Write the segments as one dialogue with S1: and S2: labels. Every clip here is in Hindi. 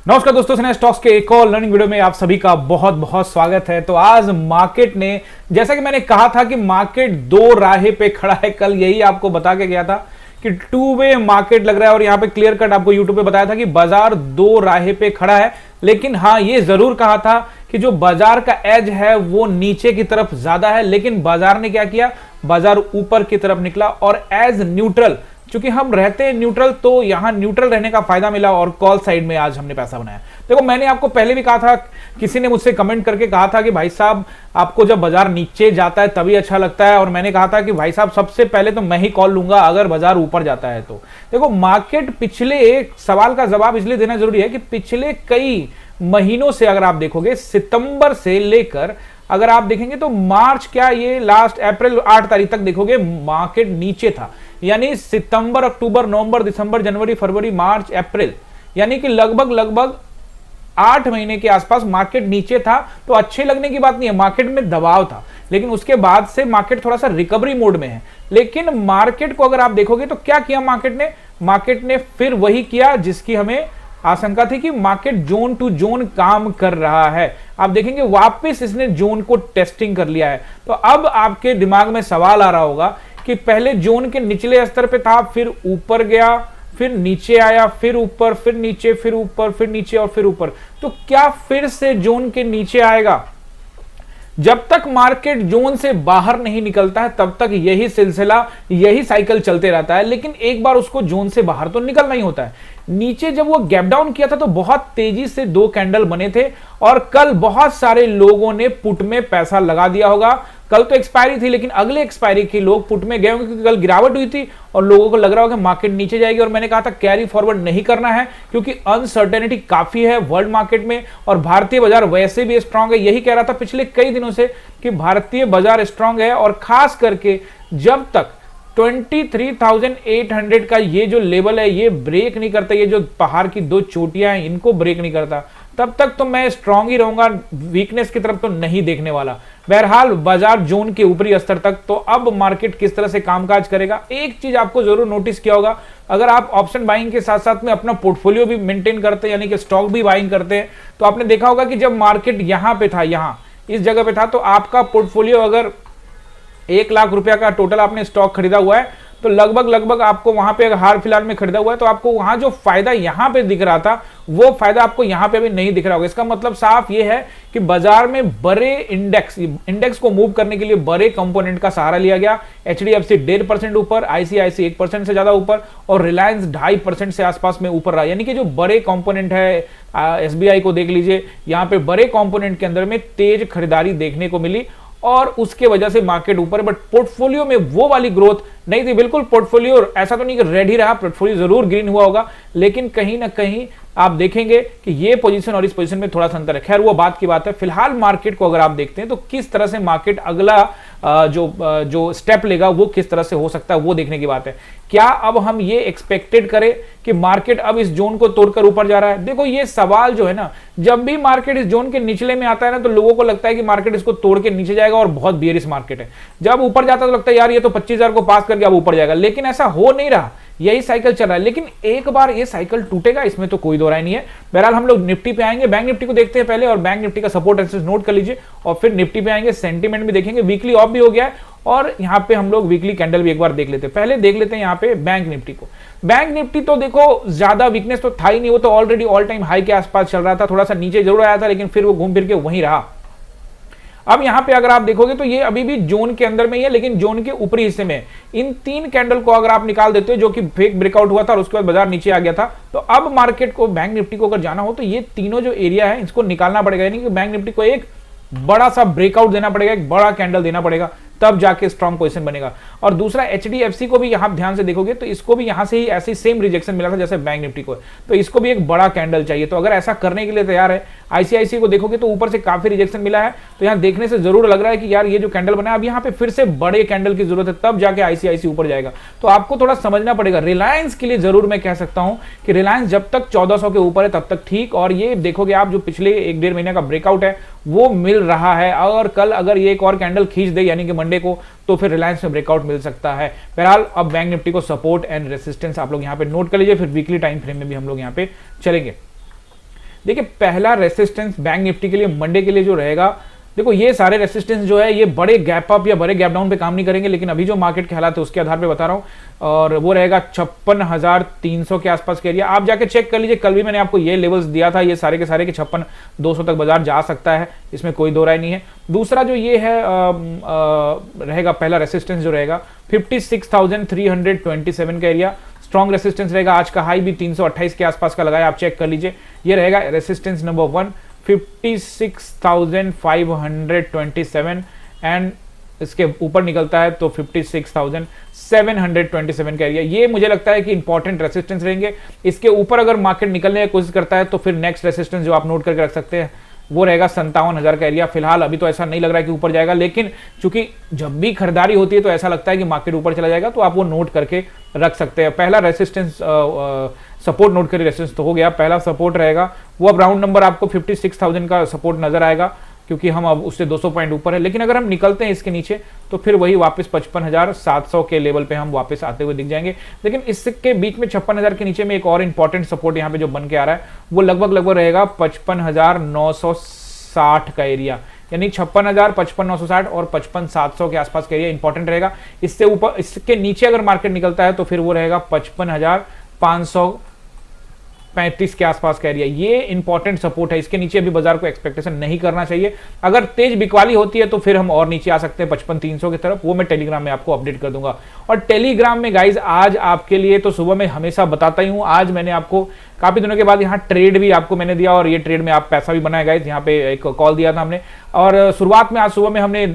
S1: नमस्कार दोस्तों, स्नेहा स्टॉक्स के एक और लर्निंग वीडियो में आप सभी का बहुत बहुत स्वागत है। तो आज मार्केट ने, जैसा कि मैंने कहा था कि मार्केट दो राहे पे खड़ा है, कल यही आपको बता के गया था कि टू वे मार्केट लग रहा है और यहां पे क्लियर कट आपको यूट्यूब पे बताया था कि बाजार दो राहे पे खड़ा है। लेकिन हाँ, ये जरूर कहा था कि जो बाजार का एज है वो नीचे की तरफ ज्यादा है, लेकिन बाजार ने क्या किया, बाजार ऊपर की तरफ निकला और एज न्यूट्रल, क्योंकि हम रहते हैं न्यूट्रल, तो यहां न्यूट्रल रहने का फायदा मिला और कॉल साइड में आज हमने पैसा बनाया। देखो, मैंने आपको पहले भी कहा था, किसी ने मुझसे कमेंट करके कहा था कि भाई साहब आपको जब बाजार नीचे जाता है तभी अच्छा लगता है, और मैंने कहा था कि भाई साहब सबसे पहले तो मैं ही कॉल लूंगा अगर बाजार ऊपर जाता है तो। देखो, मार्केट पिछले, एक सवाल का जवाब इसलिए देना जरूरी है कि पिछले कई महीनों से अगर आप देखोगे, सितंबर से लेकर अगर आप देखेंगे तो मार्च, क्या ये लास्ट अप्रैल 8 तारीख तक देखोगे मार्केट नीचे था। यानी सितंबर, अक्टूबर, नवंबर, दिसंबर, जनवरी, फरवरी, मार्च, अप्रैल, यानी कि लगभग 8 महीने के आसपास मार्केट नीचे था। तो अच्छे लगने की बात नहीं है, मार्केट में दबाव था, लेकिन उसके बाद से मार्केट थोड़ा सा रिकवरी मोड में है। लेकिन मार्केट को अगर आप देखोगे तो क्या किया मार्केट ने फिर वही किया जिसकी हमें आशंका थी कि मार्केट जोन टू जोन काम कर रहा है। आप देखेंगे वापस इसने जोन को टेस्टिंग कर लिया है। तो अब आपके दिमाग में सवाल आ रहा होगा कि पहले जोन के निचले स्तर पे था, फिर ऊपर गया, फिर नीचे आया, फिर ऊपर, फिर नीचे, फिर ऊपर, फिर नीचे और फिर ऊपर, तो क्या फिर से जोन के नीचे आएगा? जब तक मार्केट जोन से बाहर नहीं निकलता है तब तक यही सिलसिला, यही साइकिल चलते रहता है। लेकिन एक बार उसको जोन से बाहर तो निकलना ही होता है। नीचे जब वो गैप डाउन किया था तो बहुत तेजी से दो कैंडल बने थे और कल बहुत सारे लोगों ने पुट में पैसा लगा दिया होगा। कल तो एक्सपायरी थी, लेकिन अगले एक्सपायरी के लोग पुट में गए होंगे क्योंकि कल गिरावट हुई थी और लोगों को लग रहा होगा मार्केट नीचे जाएगी। और मैंने कहा था कैरी फॉरवर्ड नहीं करना है क्योंकि अनसर्टेनिटी काफी है वर्ल्ड मार्केट में और भारतीय बाजार वैसे भी स्ट्रांग है। यही कह रहा था पिछले कई दिनों से कि भारतीय बाजार स्ट्रांग है, और खास करके जब तक 23,800 का ये जो लेवल है ये ब्रेक नहीं करता, ये जो पहाड़ की दो चोटियां हैं इनको ब्रेक नहीं करता, तब तक तो मैं स्ट्रांग ही रहूंगा, वीकनेस की तरफ तो नहीं देखने वाला। बहरहाल बाजार जोन के ऊपरी स्तर तक, तो अब मार्केट किस तरह से कामकाज करेगा, एक चीज आपको जरूर नोटिस किया होगा, अगर आप ऑप्शन बाइंग के साथ साथ में अपना पोर्टफोलियो भी मेंटेन करते हैं, यानी कि स्टॉक भी बाइंग करते हैं, तो आपने देखा होगा कि जब मार्केट यहां पे था, यहां इस जगह पे था, तो आपका पोर्टफोलियो अगर 1 लाख रुपया का टोटल आपने स्टॉक खरीदा हुआ है तो लगभग आपको वहां पे, अगर हाल फिलहाल में खरीदा हुआ है तो आपको वहां जो फायदा यहां पे दिख रहा था वो फायदा आपको यहां पे भी नहीं दिख रहा होगा। इसका मतलब साफ ये है कि बाजार में बड़े इंडेक्स को मूव करने के लिए बड़े कंपोनेंट का सहारा लिया गया। एचडीएफसी 1.5% ऊपर, आईसीआईसी 1% से ज्यादा ऊपर और रिलायंस 2.5% से आसपास में ऊपर रहा। यानी कि जो बड़े कंपोनेंट है, एसबीआई को देख लीजिए, यहां पे बड़े कंपोनेंट के अंदर में तेज खरीदारी देखने को मिली और उसके वजह से मार्केट ऊपर। बट पोर्टफोलियो में वो वाली ग्रोथ नहीं थी। बिल्कुल पोर्टफोलियो ऐसा तो नहीं कि रेड ही रहा, पोर्टफोलियो जरूर ग्रीन हुआ होगा, लेकिन कहीं ना कहीं आप देखेंगे कि ये पोजीशन और इस पोजीशन में थोड़ा सा अंतर है। खैर वो बात की बात है। फिलहाल मार्केट को अगर आप देखते हैं तो किस तरह से मार्केट अगला जो स्टेप लेगा वो किस तरह से हो सकता है वो देखने की बात है। क्या अब हम ये एक्सपेक्टेड करें कि मार्केट अब इस जोन को तोड़कर ऊपर जा रहा है? देखो, ये सवाल जो है ना, जब भी मार्केट इस जोन के निचले में आता है ना तो लोगों को लगता है कि मार्केट इसको तोड़ के नीचे जाएगा और बहुत बेयरिश मार्केट है। जब ऊपर जाता है तो लगता है यार ये तो 25,000 को पास करके अब ऊपर जाएगा, लेकिन ऐसा हो नहीं रहा, यही साइकिल चल रहा है। लेकिन एक बार ये साइकिल टूटेगा, इसमें तो कोई दो राय नहीं है। बहरहाल हम लोग निफ्टी पे आएंगे, बैंक निफ्टी को देखते हैं पहले, और बैंक निफ्टी का सपोर्ट रेजिस्टेंस नोट कर लीजिए और फिर निफ्टी पे आएंगे, सेंटीमेंट भी देखेंगे। वीकली ऑफ भी हो गया है और यहाँ पे हम लोग वीकली कैंडल भी एक बार देख लेते हैं। पहले देख लेते हैं यहाँ पे बैंक निफ्टी को। बैंक निफ्टी तो देखो ज्यादा वीकनेस तो था ही नहीं, वो तो ऑलरेडी ऑल टाइम हाई के आसपास चल रहा था, थोड़ा सा नीचे जरूर आया था लेकिन फिर वो घूम फिर के वहीं रहा। अब यहां पे अगर आप देखोगे तो ये अभी भी जोन के अंदर में ही है, लेकिन जोन के ऊपरी हिस्से में इन 3 कैंडल को अगर आप निकाल देते हो जो कि फेक ब्रेकआउट हुआ था और उसके बाद बाजार नीचे आ गया था, तो अब मार्केट को, बैंक निफ्टी को अगर जाना हो तो ये तीनों जो एरिया है इसको निकालना पड़ेगा। यानी कि बैंक निफ्टी को एक बड़ा सा ब्रेकआउट देना पड़ेगा, एक बड़ा कैंडल देना पड़ेगा, तब जाके स्ट्रॉन्ग पोजीशन बनेगा। और दूसरा एचडीएफसी को भी यहां ध्यान से देखोगे तो इसको भी यहां से ही ऐसी सेम रिजेक्शन मिला था जैसे बैंक निफ्टी को, तो इसको भी एक बड़ा कैंडल चाहिए। तो अगर ऐसा करने के लिए तैयार है, आईसीआईसी को देखोगे तो ऊपर से काफी रिजेक्शन मिला है, तो यहां देखने से जरूर लग रहा है कि यार ये जो कैंडल बना है अब यहां पे फिर से बड़े कैंडल की जरूरत है, तब जाके आईसीआईसी ऊपर जाएगा। तो आपको थोड़ा समझना पड़ेगा। रिलायंस के लिए जरूर मैं कह सकता हूं कि रिलायंस जब तक 1400 के ऊपर है तब तक ठीक, और ये देखोगे आप जो पिछले 1-1.5 महीने का ब्रेकआउट है वो मिल रहा है, और कल अगर ये एक और कैंडल खींच दे यानी कि मंडे को, तो फिर रिलायंस में ब्रेकआउट मिल सकता है। बहरहाल अब बैंक निफ्टी को सपोर्ट एंड रेसिस्टेंस आप लोग यहां पे नोट कर लीजिए, फिर वीकली टाइम फ्रेम में भी हम लोग यहां पे चलेंगे। देखिए पहला रेसिस्टेंस बैंक निफ्टी के लिए मंडे के लिए जो रहेगा, देखो ये सारे रेसिस्टेंस जो है ये बड़े गैप अप या बड़े गैप डाउन पे काम नहीं करेंगे, लेकिन अभी जो मार्केट के हालात है उसके आधार पे बता रहा हूं, और वो रहेगा 56,300 के आसपास के एरिया। आप जाके चेक कर लीजिए, कल भी मैंने आपको ये लेवल्स दिया था, ये सारे के सारे के 56,200 तक बाजार जा सकता है, इसमें कोई दो राय नहीं है। दूसरा जो ये है रहेगा पहला रेसिस्टेंस जो रहेगा 56,327 का एरिया, स्ट्रॉन्ग रेसिस्टेंस रहेगा। आज का हाई भी 328 के आसपास का लगाया, आप चेक कर लीजिए। ये रहेगा रेसिस्टेंस नंबर 1 56,527 एंड इसके ऊपर निकलता है तो 56,727 का एरिया। ये मुझे लगता है कि इंपॉर्टेंट रेसिस्टेंस रहेंगे। इसके ऊपर अगर मार्केट निकलने की कोशिश करता है तो फिर नेक्स्ट रेसिस्टेंस जो आप नोट करके रख सकते हैं वो रहेगा 57,000 का एरिया। फिलहाल अभी तो ऐसा नहीं लग रहा है कि ऊपर जाएगा, लेकिन चूंकि जब भी खरीदारी होती है तो ऐसा लगता है कि मार्केट ऊपर चला जाएगा, तो आप वो नोट करके रख सकते हैं। पहला रेसिस्टेंस सपोर्ट नोट करिए, रेसिस्टेंस तो हो गया। पहला सपोर्ट रहेगा वो अब राउंड नंबर आपको 56,000 का सपोर्ट नजर आएगा, क्योंकि हम अब उससे 200 पॉइंट ऊपर है। लेकिन अगर हम निकलते हैं इसके नीचे तो फिर वही वापस 55,700 के लेवल पे हम वापस आते हुए दिख जाएंगे। लेकिन इसके बीच में 56,000 के नीचे में एक और इंपॉर्टेंट सपोर्ट यहाँ पे जो बन के आ रहा है वो लगभग रहेगा 55,960 का एरिया, यानी 56,000, 55,960 और 55,700 के आसपास का एरिया इंपॉर्टेंट रहेगा। इससे ऊपर, इसके नीचे अगर मार्केट निकलता है तो फिर वो रहेगा 55,535 के आसपास का एरिया। ये इंपॉर्टेंट सपोर्ट है, इसके नीचे अभी बाजार को एक्सपेक्टेशन नहीं करना चाहिए। अगर तेज बिकवाली होती है तो फिर हम और नीचे आ सकते हैं 55,300 की तरफ, वो मैं टेलीग्राम में आपको अपडेट कर दूंगा। और टेलीग्राम में गाइज आज आपके लिए तो सुबह में हमेशा बताता ही हूं, आज मैंने आपको काफी दिनों के बाद यहाँ ट्रेड भी आपको मैंने दिया, और ये ट्रेड में आप पैसा भी बनाया गाइज। यहाँ पे एक कॉल दिया था हमने, और शुरुआत में आज सुबह में हमने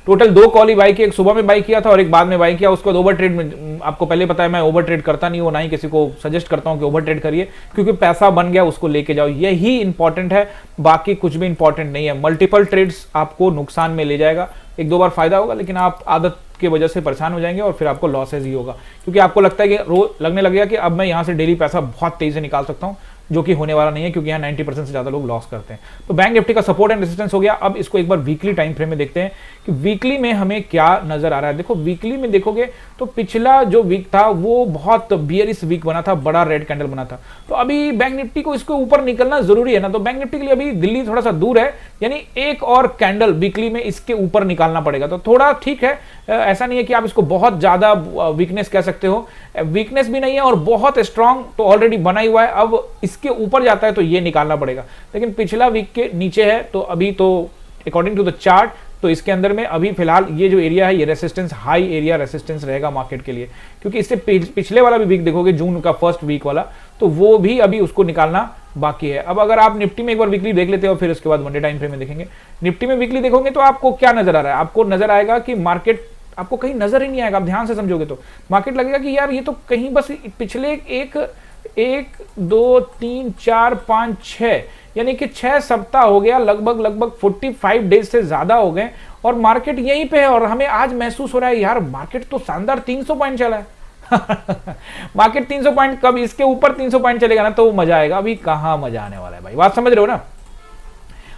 S1: टोटल 2 कॉल ही बाई की, एक सुबह में बाई किया था और एक बाद में बाई किया। उसको ओवर ट्रेड में, आपको पहले पता है मैं ओवर ट्रेड करता नहीं हूँ, ना ही किसी को सजेस्ट करता हूँ कि ओवर ट्रेड करिए, क्योंकि पैसा बन गया उसको लेके जाओ, यही इंपॉर्टेंट है, बाकी कुछ भी इंपॉर्टेंट नहीं है। मल्टीपल ट्रेड्स आपको नुकसान में ले जाएगा, 1-2 बार फायदा होगा, लेकिन आप आदत की वजह से परेशान हो जाएंगे और फिर आपको लॉसेज ही होगा, क्योंकि आपको लगता है कि रोज लगने लगेगा कि अब मैं यहाँ से डेली पैसा बहुत तेजी से निकाल सकता हूँ, जो कि होने वाला नहीं है, क्योंकि यहाँ 90% से ज्यादा लोग लॉस करते हैं। तो बैंक निफ्टी का सपोर्ट एंड रेजिस्टेंस हो गया। अब इसको एक बार वीकली टाइम फ्रेम में देखते हैं कि वीकली में हमें क्या नजर आ रहा है। देखो वीकली में देखोगे तो पिछला जो वीक था वो बहुत बियरिश वीक बना था, बड़ा रेड कैंडल बना था। तो अभी बैंक निफ्टी को इसके ऊपर निकलना जरूरी है ना, तो बैंक निफ्टी के लिए अभी दिल्ली थोड़ा सा दूर है, यानी एक और कैंडल वीकली में इसके ऊपर निकालना पड़ेगा। तो थोड़ा ठीक है, ऐसा नहीं है कि आप इसको बहुत ज्यादा वीकनेस कह सकते हो, वीकनेस भी नहीं है और बहुत स्ट्रांग तो ऑलरेडी बना ही हुआ है। अब इसके ऊपर जाता है तो ये निकालना पड़ेगा, लेकिन पिछला वीक के नीचे है, तो अभी तो अकॉर्डिंग टू द चार्ट तो इसके अंदर में अभी फिलहाल ये जो एरिया है ये रेसिस्टेंस, हाई एरिया रेसिस्टेंस रहेगा मार्केट के लिए, क्योंकि इससे पिछले वाला भी वीक देखोगे, जून का फर्स्ट वीक वाला, तो वो भी अभी उसको निकालना बाकी है। अब अगर आप निफ्टी में एक बार वीकली देख लेते हो, फिर उसके बाद वनडे टाइम फ्रेम में देखेंगे। निफ्टी में वीकली देखोगे तो आपको क्या नजर आ रहा है, आपको नजर आएगा कि मार्केट आपको कहीं नजर ही नहीं आएगा। आप ध्यान से समझोगे तो मार्केट लगेगा कि यार ये तो कहीं बस पिछले एक 2 3 4 5 6 यानी कि 6 सप्ताह हो गया, लगभग 45 डेज से ज्यादा हो गए और मार्केट यहीं पे है। और हमें आज महसूस हो रहा है यार मार्केट तो शानदार 300 पॉइंट चला है मार्केट 300 पॉइंट, कब इसके ऊपर 300 पॉइंट चलेगा ना तो मजा आएगा। अभी कहां मजा आने वाला है भाई, बात समझ रहे हो ना।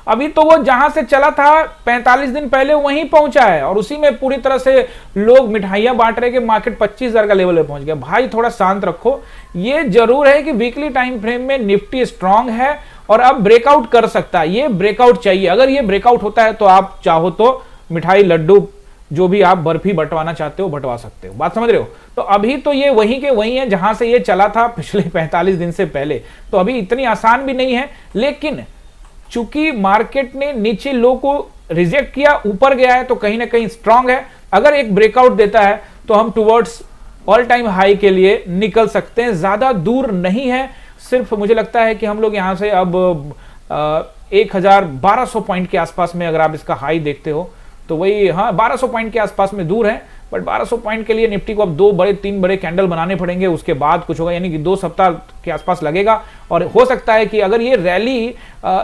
S1: अभी तो वो जहां से चला था 45 दिन पहले वहीं पहुंचा है, और उसी में पूरी तरह से लोग मिठाइयां बांट रहे कि मार्केट 25,000 का लेवल पे पहुंच गया। भाई थोड़ा शांत रखो। ये जरूर है कि वीकली टाइम फ्रेम में निफ्टी स्ट्रांग है और अब ब्रेकआउट कर सकता है, ये ब्रेकआउट चाहिए। अगर ये ब्रेकआउट होता है तो आप चाहो तो मिठाई, लड्डू, जो भी आप बर्फी बंटवाना चाहते हो बंटवा सकते हो, बात समझ रहे हो। तो अभी तो ये वहीं के वहीं है जहां से ये चला था पिछले 45 दिन से पहले, तो अभी इतनी आसान भी नहीं है। लेकिन चूंकि मार्केट ने नीचे लो को रिजेक्ट किया, ऊपर गया है, तो कहीं ना कहीं स्ट्रांग है। अगर एक ब्रेकआउट देता है तो हम टुवर्ड्स ऑल टाइम हाई के लिए निकल सकते हैं, ज्यादा दूर नहीं है। सिर्फ मुझे लगता है कि हम लोग यहां से अब 1200 पॉइंट के आसपास में अगर आप इसका हाई देखते हो तो वही, हाँ 1200 पॉइंट के आसपास में दूर है, बट 1200 पॉइंट के लिए निफ्टी को अब 2-3 बड़े कैंडल बनाने पड़ेंगे, उसके बाद कुछ होगा, यानी कि 2 सप्ताह के आसपास लगेगा। और हो सकता है कि अगर ये रैली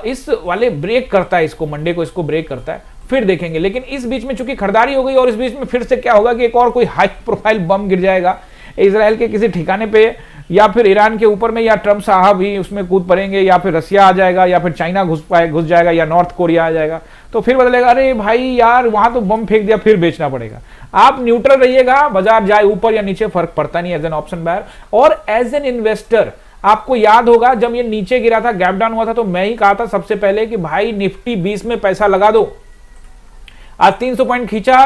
S1: इस वाले ब्रेक करता है, इसको मंडे को इसको ब्रेक करता है, फिर देखेंगे। लेकिन इस बीच में चूंकि खरीदारी हो गई और इस बीच में फिर से क्या होगा कि एक और कोई हाई प्रोफाइल बम गिर जाएगा इजराइल के किसी ठिकाने पे, या फिर ईरान के ऊपर में, या ट्रंप साहब भी उसमें कूद पड़ेंगे, या फिर रसिया आ जाएगा, या फिर चाइना घुस जाएगा, या नॉर्थ कोरिया आ जाएगा, तो फिर बदलेगा, अरे भाई यार वहां तो बम फेंक दिया, फिर बेचना पड़ेगा। आप न्यूट्रल रहिएगा, बाजार जाए ऊपर या नीचे फर्क पड़ता नहीं एज एन ऑप्शन बायर। और एज एन इन्वेस्टर आपको याद होगा जब ये नीचे गिरा था, गैप डाउन हुआ था, तो मैं ही कहा था सबसे पहले कि भाई निफ्टी 20 में पैसा लगा दो। आज 300 पॉइंट खींचा।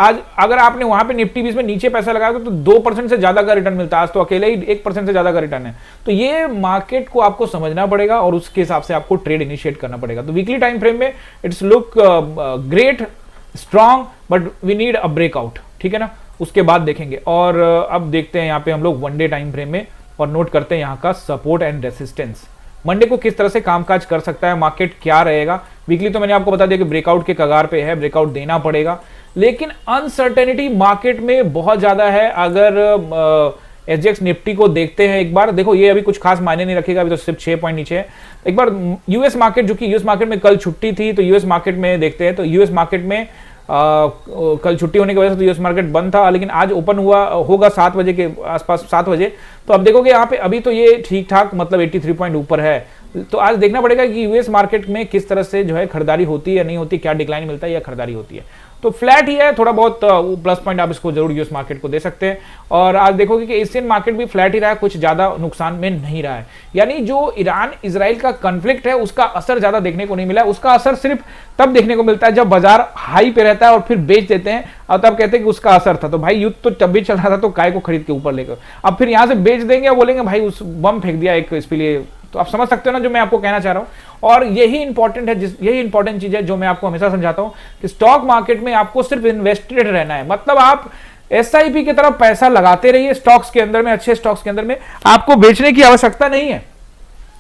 S1: आज अगर आपने वहां पे निफ्टी 20 में नीचे पैसा लगाया तो 2% से ज्यादा का रिटर्न मिलता है। आज तो अकेले ही 1% से ज्यादा का रिटर्न है। तो ये मार्केट को आपको समझना पड़ेगा और उसके हिसाब से आपको ट्रेड इनिशिएट करना पड़ेगा। तो वीकली टाइम फ्रेम में it's look great, strong, but we need a breakout, ठीक है ना, उसके बाद देखेंगे। और अब देखते हैं यहाँ पे हम लोग वनडे टाइम फ्रेम में और नोट करते हैं यहाँ का सपोर्ट एंड रेसिस्टेंस। मंडे को किस तरह से कामकाज कर सकता है, मार्केट क्या रहेगा। वीकली तो मैंने आपको बता दिया कि ब्रेकआउट के कगार पे है, ब्रेकआउट देना पड़ेगा, लेकिन अनसर्टेनिटी मार्केट में बहुत ज्यादा है। अगर एसजीएक्स निफ्टी को देखते हैं एक बार, देखो ये अभी कुछ खास मायने नहीं रखेगा, अभी तो सिर्फ 6 पॉइंट नीचे है। एक बार यूएस मार्केट, जो कि यूएस मार्केट में कल छुट्टी थी, तो यूएस मार्केट में देखते हैं। तो यूएस मार्केट में कल छुट्टी होने की वजह से तो यूएस मार्केट बंद था, लेकिन आज ओपन हुआ होगा 7 बजे के आसपास, 7 बजे। तो अब देखोगे यहाँ पे अभी तो ये ठीक ठाक, मतलब 83 पॉइंट ऊपर है। तो आज देखना पड़ेगा कि यूएस मार्केट में किस तरह से जो है खरीदारी होती है या नहीं होती, क्या डिक्लाइन मिलता है या खरीदारी होती है। तो फ्लैट ही है, थोड़ा बहुत प्लस पॉइंट आप इसको जरूर यूएस मार्केट को दे सकते हैं। और आज देखोगे कि एशियन मार्केट भी फ्लैट ही रहा है, कुछ ज्यादा नुकसान में नहीं रहा है। यानी जो ईरान इजराइल का कॉन्फ्लिक्ट है उसका असर ज्यादा देखने को नहीं मिला है। उसका असर सिर्फ तब देखने को मिलता है जब बाजार हाई पे रहता है और फिर बेच देते हैं और तब कहते हैं कि उसका असर था। तो भाई युद्ध तो तब भी चल रहा था, तो काय को खरीद के ऊपर लेकर अब फिर यहां से बेच देंगे और बोलेंगे भाई उस बम फेंक दिया एक, इसके लिए। तो आप समझ सकते हो ना जो मैं आपको कहना चाह रहा हूं। और यही इंपॉर्टेंट है, यही इंपॉर्टेंट चीज है जो मैं आपको हमेशा समझाता हूं कि स्टॉक मार्केट में आपको सिर्फ इन्वेस्टेड रहना है। मतलब आप एसआईपी की तरफ पैसा लगाते रहिए स्टॉक्स के अंदर में, अच्छे स्टॉक्स के अंदर में। आपको बेचने की आवश्यकता नहीं है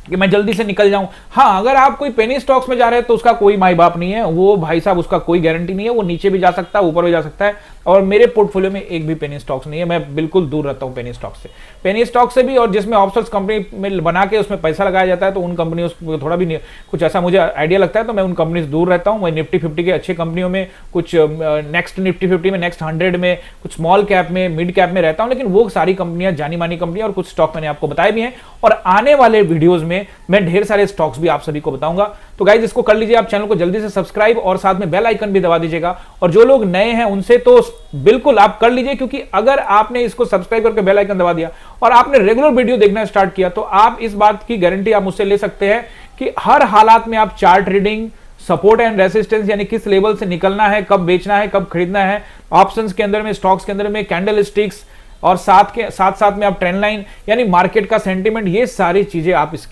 S1: कि मैं जल्दी से निकल जाऊं। हाँ, अगर आप कोई पेनी स्टॉक्स में जा रहे हैं तो उसका कोई माई बाप नहीं है, वो भाई साहब उसका कोई गारंटी नहीं है, वो नीचे भी जा सकता है, ऊपर भी जा सकता है। और मेरे पोर्टफोलियो में एक भी पेनी स्टॉक्स नहीं है, मैं बिल्कुल दूर रहता हूं पेनी स्टॉक से, पेनी स्टॉक से भी। और जिसमें ऑप्शंस कंपनी में बना के उसमें पैसा लगाया जाता है तो उन कंपनियों को थोड़ा भी कुछ ऐसा मुझे आइडिया लगता है तो मैं उन कंपनी से दूर रहता हूं। मैं निफ्टी 50 के अच्छे कंपनियों में, कुछ नेक्स्ट निफ्टी 50 में, नेक्स्ट 100 में, कुछ स्मॉल कैप में, मिड कैप में रहता हूं। लेकिन वो सारी कंपनियां जानी मानी कंपनियां और कुछ स्टॉक मैंने आपको बताए भी हैं और आने वाले वीडियोज में मैं ढेर सारे स्टॉक्स भी आप सभी को बताऊंगा। तो गाइज इसको कर लीजिए आप, चैनल को जल्दी से सब्सक्राइब और साथ में बेल आइकन भी दबा दीजिएगा। और जो लोग नए हैं उनसे तो बिल्कुल आप कर लीजिए, क्योंकि अगर आपने इसको सब्सक्राइब करके बेल आइकन दबा दिया और आपने रेगुलर वीडियो देखना स्टार्ट किया तो आप इस बात की गारंटी आप मुझसे ले सकते हैं कि हर हालात में आप chart reading, support and resistance, यानी किस लेवल से निकलना है, कब बेचना है, कब खरीदना है, ऑप्शंस के अंदर में, स्टॉक्स के अंदर में, कैंडल स्टिक्स, और साथ में आप ट्रेंड लाइन यानी मार्केट का सेंटीमेंट, ये सारी चीजें आप इस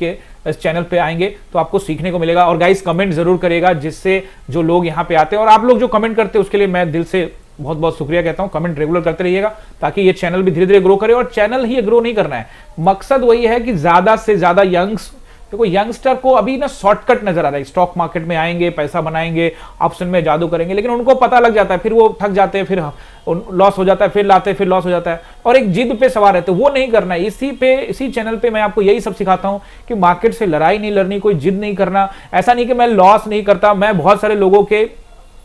S1: चैनल पे आएंगे तो आपको सीखने को मिलेगा। और गाइस कमेंट जरूर करिएगा, जिससे जो लोग यहाँ पे आते हैं और आप लोग जो कमेंट करते हैं उसके लिए मैं दिल से बहुत बहुत शुक्रिया कहता हूं। कमेंट रेगुलर करते रहिएगा ताकि ये चैनल भी धीरे धीरे ग्रो करे। और चैनल ही ग्रो नहीं करना है, मकसद वही है कि ज्यादा से ज्यादा देखो यंगस्टर को अभी ना शॉर्टकट नजर आ रहा है, स्टॉक मार्केट में आएंगे, पैसा बनाएंगे, ऑप्शन में जादू करेंगे, लेकिन उनको पता लग जाता है, फिर वो थक जाते हैं, फिर लॉस हो जाता है, फिर लाते, फिर लॉस हो जाता है और एक जिद पे सवार रहते हैं। वो नहीं करना है। इसी चैनल पे मैं आपको यही सब सिखाता हूं कि मार्केट से लड़ाई नहीं लड़नी, कोई जिद नहीं करना। ऐसा नहीं कि मैं लॉस नहीं करता, मैं बहुत सारे लोगों के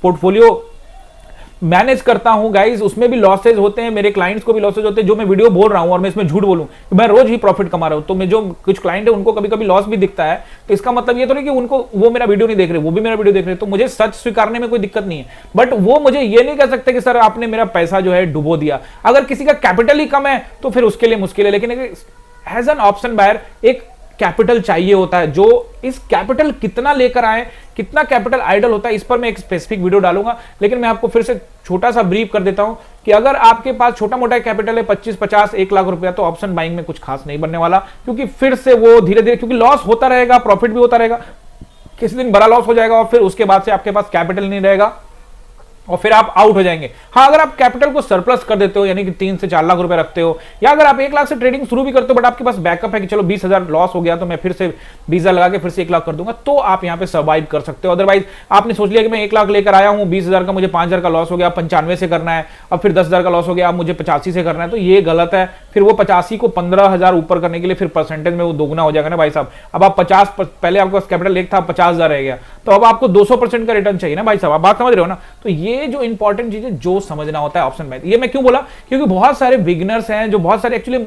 S1: पोर्टफोलियो मैनेज करता हूं गाइस, उसमें भी लॉसेज होते हैं, मेरे क्लाइंट्स को भी लॉसेज होते हैं। जो मैं वीडियो बोल रहा हूं और मैं इसमें झूठ बोलूं कि मैं रोज ही प्रॉफिट कमा रहा हूं, तो मैं जो कुछ क्लाइंट है उनको कभी कभी लॉस भी दिखता है, तो इसका मतलब ये तो नहीं कि उनको वो मेरा वीडियो नहीं देख रहे, वो भी मेरा वीडियो देख रहे, तो मुझे सच स्वीकारने में कोई दिक्कत नहीं है। बट वो मुझे ये नहीं कह सकते कि सर आपने मेरा पैसा जो है डुबो दिया। अगर किसी का कैपिटल ही कम है तो फिर उसके लिए मुश्किल है, लेकिन एज एन ऑप्शन बायर एक कैपिटल चाहिए होता है। जो इस कैपिटल कितना लेकर आए, कितना कैपिटल आइडल होता है, इस पर मैं एक स्पेसिफिक वीडियो डालूंगा। लेकिन मैं आपको फिर से छोटा सा ब्रीफ कर देता हूं कि अगर आपके पास छोटा मोटा कैपिटल है 25, 50, 1 लाख रुपया, तो ऑप्शन बाइंग में कुछ खास नहीं बनने वाला, क्योंकि फिर से वो धीरे धीरे, क्योंकि लॉस होता रहेगा, प्रॉफिट भी होता रहेगा, किसी दिन बड़ा लॉस हो जाएगा और फिर उसके बाद से आपके पास कैपिटल नहीं रहेगा और फिर आप आउट हो जाएंगे। हाँ, अगर आप कैपिटल को सरप्लस कर देते हो, यानी कि 3 से 4 लाख रुपए रखते हो, या अगर आप 1 लाख से ट्रेडिंग शुरू भी करते हो बट आपके पास बैकअप है कि चलो 20,000 लॉस हो गया तो मैं फिर से 20,000 लगा के फिर से 1 लाख कर दूंगा, तो आप यहाँ पे सर्वाइव कर सकते हो। अदरवाइज आपने सोच लिया कि मैं 1 लाख लेकर आया हूँ, 20,000 का मुझे 5,000 का लॉस हो गया, 95 से करना है, अब फिर 10,000 का लॉस हो गया, अब मुझे 85 से करना है, तो ये गलत है। फिर वो 85 को 15,000 ऊपर करने के लिए फिर परसेंटेज में वो दोगुना हो जाएगा ना भाई साहब। अब आप 50, पहले आपके पास कैपिटल 1 था, 50,000 रह गया, तो अब आपको 200% का रिटर्न चाहिए ना भाई साहब, आप बात समझ रहे हो ना। तो ये ये जो इंपॉर्टेंट चीज है जो समझना होता है ऑप्शन मैथ। ये मैं क्यों बोला, क्योंकि बहुत सारे बिगिनर्स हैं, जो बहुत सारे एक्चुअली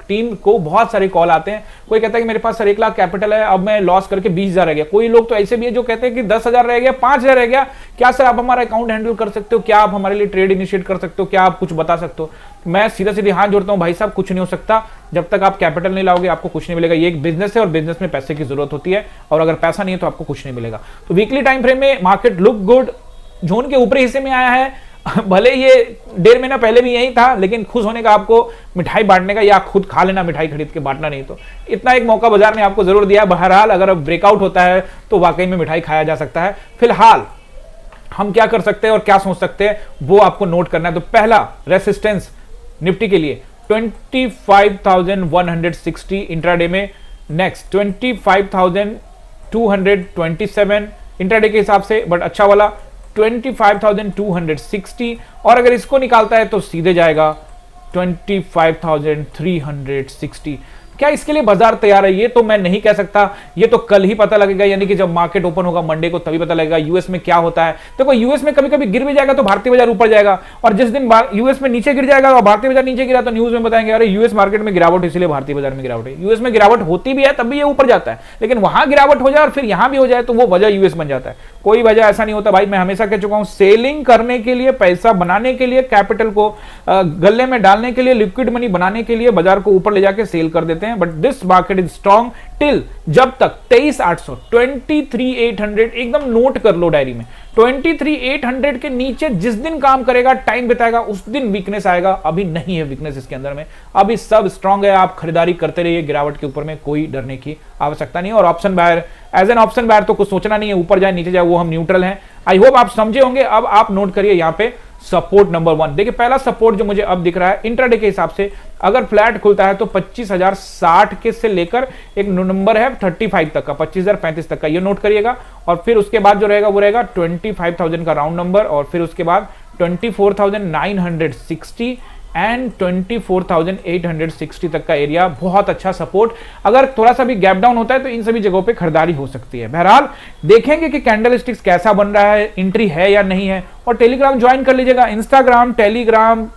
S1: टीम को बहुत सारे कॉल आते हैं। कोई कहता है कि मेरे पास सर 1 लाख कैपिटल है, अब मैं लॉस करके 20,000 रह गया। कोई लोग तो ऐसे भी है जो कहते हैं कि 10,000 रह गया, 5,000 रह गया, क्या सर आप हमारा अकाउंट हैंडल कर सकते हो, क्या आप हमारे लिए ट्रेड इनिशिएट कर सकते हो, क्या आप कुछ बता सकते हो। मैं सीधा सीधे हाथ जोड़ता हूं, भाई साहब कुछ नहीं हो सकता, जब तक आप कैपिटल नहीं लाओगे आपको कुछ नहीं मिलेगा। ये एक बिजनेस है और बिजनेस में पैसे की जरूरत होती है, और अगर पैसा नहीं है तो आपको कुछ नहीं मिलेगा। तो वीकली टाइम फ्रेम में मार्केट लुक गुड, जोन के ऊपरी हिस्से में आया है। भले ये 1.5 महीना पहले भी यही था, लेकिन खुश होने का आपको मिठाई बांटने का, या खुद खा लेना मिठाई खरीद के, बांटना नहीं। तो इतना एक मौका बाजार ने आपको जरूर दिया। बहरहाल अगर ब्रेकआउट होता है तो वाकई में मिठाई खाया जा सकता है। फिलहाल हम क्या कर सकते हैं और क्या सोच सकते हैं वो आपको नोट करना है। तो पहला रेसिस्टेंस निफ्टी के लिए 25,160 इंट्राडे में, नेक्स्ट 25,227 इंट्राडे के हिसाब से, बट अच्छा वाला 25,260, और अगर इसको निकालता है तो सीधे जाएगा 25,360। क्या इसके लिए बाजार तैयार है? ये तो मैं नहीं कह सकता, ये तो कल ही पता लगेगा, यानी कि जब मार्केट ओपन होगा मंडे को तभी पता लगेगा यूएस में क्या होता है। देखो यूएस में कभी कभी गिर भी जाएगा तो भारतीय बाजार ऊपर जाएगा, और जिस दिन यूएस में नीचे गिर जाएगा और भारतीय बाजार नीचे गिरा तो न्यूज में बताएंगे अरे यूएस मार्केट में गिरावट, इसलिए भारतीय बाजार में गिरावट है। यूएस में गिरावट होती भी है तब भी ये ऊपर जाता है, लेकिन वहां गिरावट हो जाए और फिर यहां भी हो जाए तो वो वजह यूएस बन जाता है। कोई वजह ऐसा नहीं होता भाई। मैं हमेशा कह चुका हूं, सेलिंग करने के लिए, पैसा बनाने के लिए, कैपिटल को गले में डालने के लिए, लिक्विड मनी बनाने के लिए बाजार को ऊपर ले जाके सेल कर देते हैं। But this market is strong till जब तक 23,800 23,800 एकदम नोट कर लो डायरी में, 23,800 के नीचे जिस दिन काम करेगा, टाइम बिताएगा, उस दिन वीकनेस आएगा। अभी नहीं है वीकनेस इसके अंदर में, अभी सब स्ट्रांग है। आप खरीदारी करते रहिए, गिरावट के ऊपर में कोई डरने की आवश्यकता नहीं है। और option buyer, as an option buyer तो कुछ सोचना नहीं है, ऊपर जाए नीचे जाए वो हम न्यूट्रल हैं। आई होप आप समझे होंगे। अब आप नोट करिए यहाँ पे सपोर्ट नंबर 1। देखिए पहला सपोर्ट जो मुझे अब दिख रहा है इंट्राडे के हिसाब से, अगर फ्लैट खुलता है तो 25,060 के से लेकर एक नंबर है 35 तक का, 25,035 तक का, ये नोट करिएगा। और फिर उसके बाद जो रहेगा वो रहेगा 25,000 का राउंड नंबर, और फिर उसके बाद 24,960 एंड 24,860 तक का एरिया। बहुत अच्छा सपोर्ट। अगर थोड़ा सा भी गैप डाउन होता है तो इन सभी जगहों पे खरीदारी हो सकती है। बहरहाल देखेंगे कि कैंडल स्टिक्स कैसा बन रहा है, एंट्री है या नहीं है। और टेलीग्राम ज्वाइन कर लीजिएगा, इंस्टाग्राम, टेलीग्राम,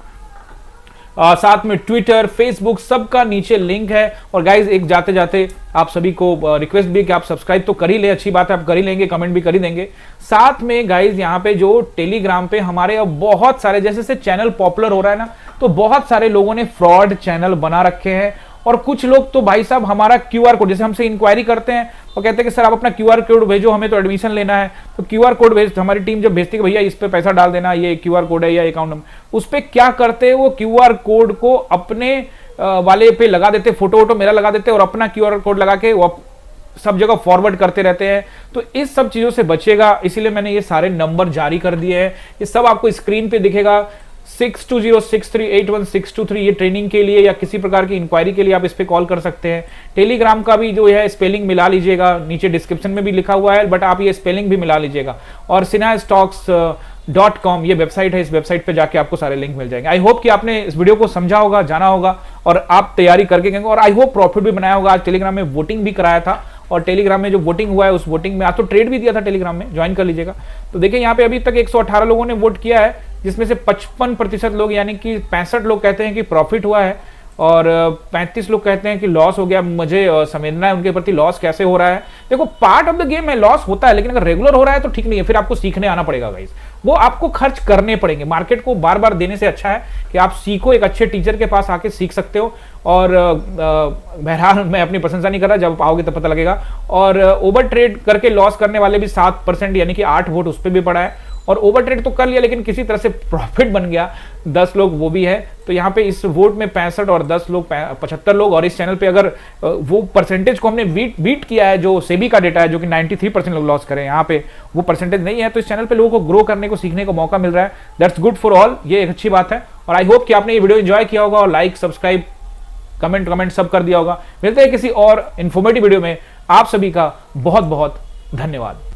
S1: साथ में ट्विटर, फेसबुक, सबका नीचे लिंक है। और गाइज एक जाते जाते आप सभी को रिक्वेस्ट भी कि आप सब्सक्राइब तो कर ही ले, अच्छी बात है, आप कर ही लेंगे, कमेंट भी कर ही देंगे। साथ में गाइज यहाँ पे जो टेलीग्राम पे हमारे अब बहुत सारे जैसे से चैनल पॉपुलर हो रहा है ना, तो बहुत सारे लोगों ने फ्रॉड चैनल बना रखे हैं। और कुछ लोग तो भाई साहब हमारा क्यूआर कोड, जैसे हमसे इंक्वायरी करते हैं और कहते हैं कि सर आप अपना क्यूआर कोड भेजो, हमें तो एडमिशन लेना है। तो क्यूआर कोड भेज, हमारी टीम जब भेजती है भैया इस पे पैसा डाल देना, ये क्यूआर कोड है या अकाउंट नंबर, उस पे क्या करते हैं वो क्यूआर कोड को अपने वाले पे लगा देते, फोटो वोटो मेरा लगा देते और अपना क्यूआर कोड लगा के वो सब जगह फॉरवर्ड करते रहते हैं। तो इस सब चीजों से बचेगा, इसीलिए मैंने ये सारे नंबर जारी कर दिए हैं। ये सब आपको स्क्रीन पे दिखेगा। 6206381623 ये ट्रेनिंग के लिए या किसी प्रकार की इंक्वायरी के लिए आप इस पे कॉल कर सकते हैं। टेलीग्राम का भी जो है स्पेलिंग मिला लीजिएगा, नीचे डिस्क्रिप्शन में भी लिखा हुआ है, बट आप ये स्पेलिंग भी मिला लीजिएगा। और sinastocks.com ये वेबसाइट है, इस वेबसाइट पे जाके आपको सारे लिंक मिल जाएंगे। आई होप कि आपने इस वीडियो को समझा होगा, जाना होगा और आप तैयारी करके गएंगे, और आई होप प्रॉफिट भी बनाया होगा। आज टेलीग्राम में वोटिंग भी कराया था, और टेलीग्राम में जो वोटिंग हुआ है उस वोटिंग में आज तो ट्रेड भी दिया था टेलीग्राम में, ज्वाइन कर लीजिएगा। तो देखिए यहाँ पे अभी तक 118 लोगों ने वोट किया है, जिसमें से 55% लोग यानी कि 65 लोग कहते हैं कि प्रॉफिट हुआ है, और 35 लोग कहते हैं कि लॉस हो गया। मुझे समझना है उनके प्रति लॉस कैसे हो रहा है। देखो पार्ट ऑफ द गेम है, लॉस होता है, लेकिन अगर रेगुलर हो रहा है तो ठीक नहीं है, फिर आपको सीखने आना पड़ेगा गाइस, वो आपको खर्च करने पड़ेंगे। मार्केट को बार बार देने से अच्छा है कि आप सीखो, एक अच्छे टीचर के पास आके सीख सकते हो। और बहरहाल मैं अपनी प्रशंसा नहीं कर रहा, जब आओगे तब पता लगेगा। और ओवर ट्रेड करके लॉस करने वाले भी 7% यानी कि 8 वोट उस पर भी पड़ा है। और ओवर ट्रेड तो कर लिया लेकिन किसी तरह से प्रॉफिट बन गया 10 लोग, वो भी है। तो यहाँ पे इस वोट में 65 और 10 लोग 75 लोग। और इस चैनल पे अगर वो परसेंटेज को हमने बीट किया है, जो सेबी का डेटा है जो कि 93% लोग लॉस करें, यहाँ पे वो परसेंटेज नहीं है। तो इस चैनल पे लोगों को ग्रो करने को, सीखने को मौका मिल रहा है। दैट्स गुड फॉर ऑल, ये एक अच्छी बात है। और आई होप कि आपने ये वीडियो एंजॉय किया होगा और लाइक, सब्सक्राइब, कमेंट सब कर दिया होगा। मिलते हैं किसी और इन्फॉर्मेटिव वीडियो में। आप सभी का बहुत बहुत धन्यवाद।